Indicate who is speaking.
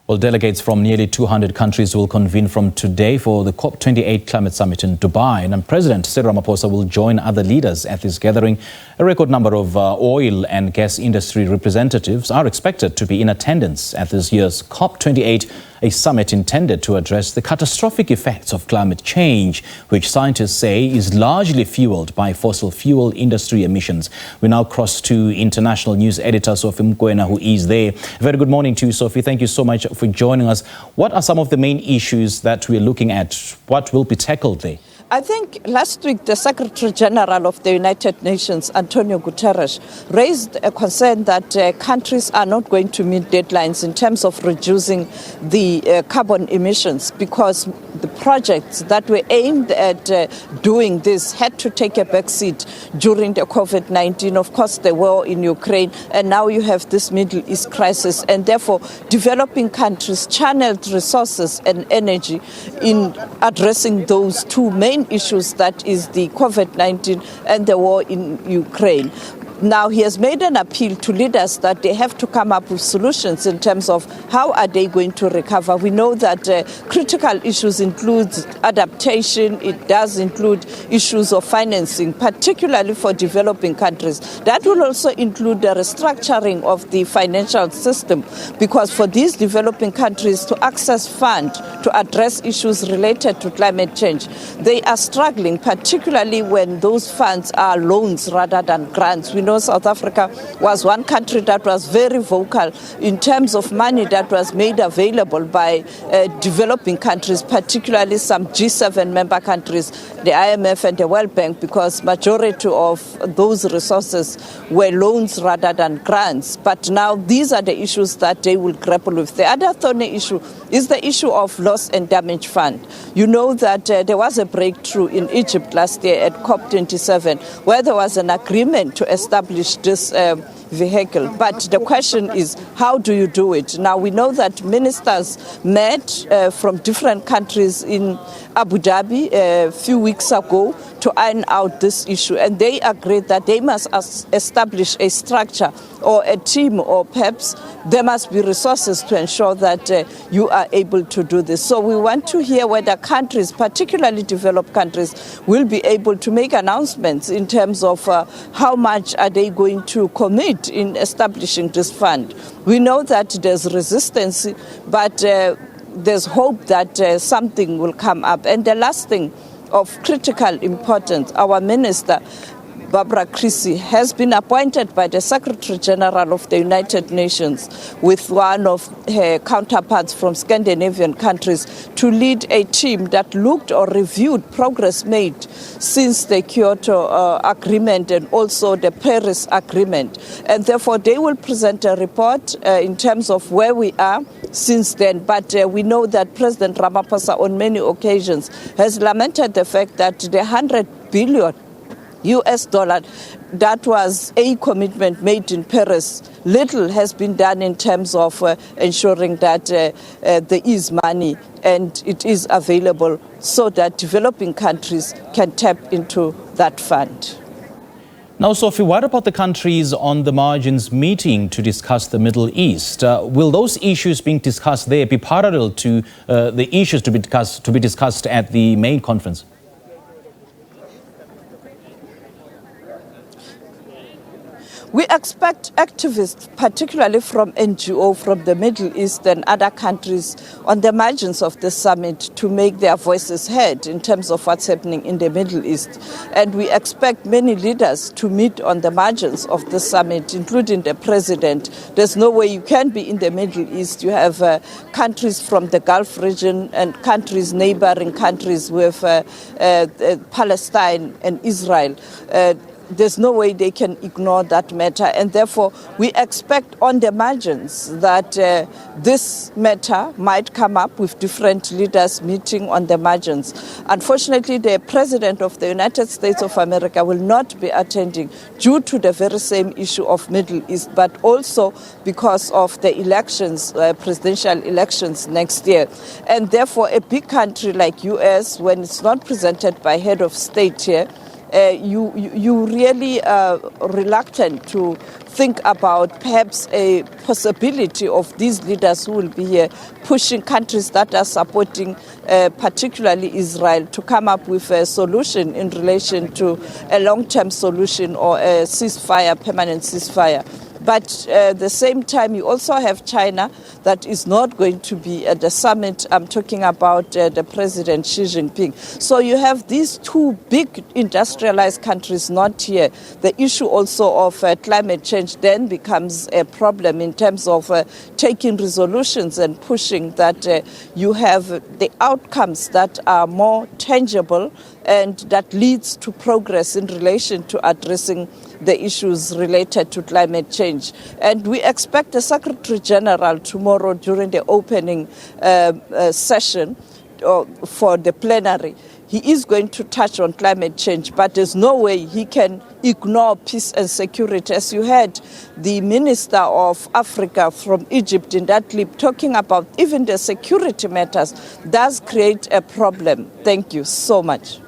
Speaker 1: Well, delegates from nearly 200 countries will convene from today for the COP28 climate summit in Dubai. And President Cyril Ramaphosa will join other leaders at this gathering. A record number of oil and gas industry representatives are expected to be in attendance at this year's COP28, a summit intended to address the catastrophic effects of climate change, which scientists say is largely fueled by fossil fuel industry emissions. We now cross to international news editor Sophie Mokoena, who is there. Very good morning to you, Sophie. Thank you so much for joining us. What are some of the main issues that we're looking at? What will be tackled there?
Speaker 2: I think last week the Secretary General of the United Nations, Antonio Guterres, raised a concern that countries are not going to meet deadlines in terms of reducing the carbon emissions because the projects that were aimed at doing this had to take a backseat during the COVID-19, of course, the war in Ukraine, and now you have this Middle East crisis, and therefore developing countries channeled resources and energy in addressing those two main issues, that is the COVID-19 and the war in Ukraine. Now, he has made an appeal to leaders that they have to come up with solutions in terms of how are they going to recover. We know that critical issues include adaptation. It does include issues of financing, particularly for developing countries. That will also include the restructuring of the financial system, because for these developing countries to access funds to address issues related to climate change, they are struggling, particularly when those funds are loans rather than grants. We know South Africa was one country that was very vocal in terms of money that was made available by developing countries, particularly some G7 member countries, the IMF and the World Bank, because majority of those resources were loans rather than grants. But now these are the issues that they will grapple with. The other thorny issue is the issue of loss and damage fund. You know that there was a breakthrough in Egypt last year at COP27 where there was an agreement to establish this vehicle. But the question is, how do you do it? Now, we know that ministers met from different countries in Abu Dhabi a few weeks ago to iron out this issue, and they agreed that they must establish a structure or a team, or perhaps there must be resources to ensure that you are able to do this. So we want to hear whether countries, particularly developed countries, will be able to make announcements in terms of how much are they going to commit in establishing this fund. We know that there's resistance, but there's hope that something will come up. And the last thing of critical importance, our minister, Barbara Creecy, has been appointed by the Secretary General of the United Nations with one of her counterparts from Scandinavian countries to lead a team that looked or reviewed progress made since the Kyoto Agreement and also the Paris Agreement. And therefore, they will present a report in terms of where we are since then. But we know that President Ramaphosa on many occasions has lamented the fact that the $100 billion US dollar that was a commitment made in Paris, little has been done in terms of ensuring that there is money and it is available so that developing countries can tap into that fund.
Speaker 1: Now, Sophie, what about the countries on the margins meeting to discuss the Middle East? Will those issues being discussed there be parallel to the issues to be discussed at the main conference?
Speaker 2: We expect activists, particularly from NGO, from the Middle East and other countries on the margins of the summit to make their voices heard in terms of what's happening in the Middle East. And we expect many leaders to meet on the margins of the summit, including the president. There's no way you can be in the Middle East. You have countries from the Gulf region and countries, neighboring countries with Palestine and Israel. There's no way they can ignore that matter, and therefore we expect on the margins that this matter might come up with different leaders meeting on the margins. Unfortunately, the President of the United States of America will not be attending due to the very same issue of Middle East, but also because of the elections, presidential elections next year. And therefore, a big country like US, when it's not presented by head of state here, you really reluctant to think about perhaps a possibility of these leaders who will be here pushing countries that are supporting particularly Israel to come up with a solution in relation to a long-term solution or a ceasefire, permanent ceasefire. But at the same time, you also have China that is not going to be at the summit. I'm talking about the President Xi Jinping. So you have these two big industrialized countries not here. The issue also of climate change then becomes a problem in terms of taking resolutions and pushing that you have the outcomes that are more tangible and that leads to progress in relation to addressing the issues related to climate change. And we expect the Secretary General tomorrow during the opening session for the plenary. He is going to touch on climate change, but there's no way he can ignore peace and security. As you heard the Minister of Africa from Egypt in that clip talking about even the security matters does create a problem. Thank you so much.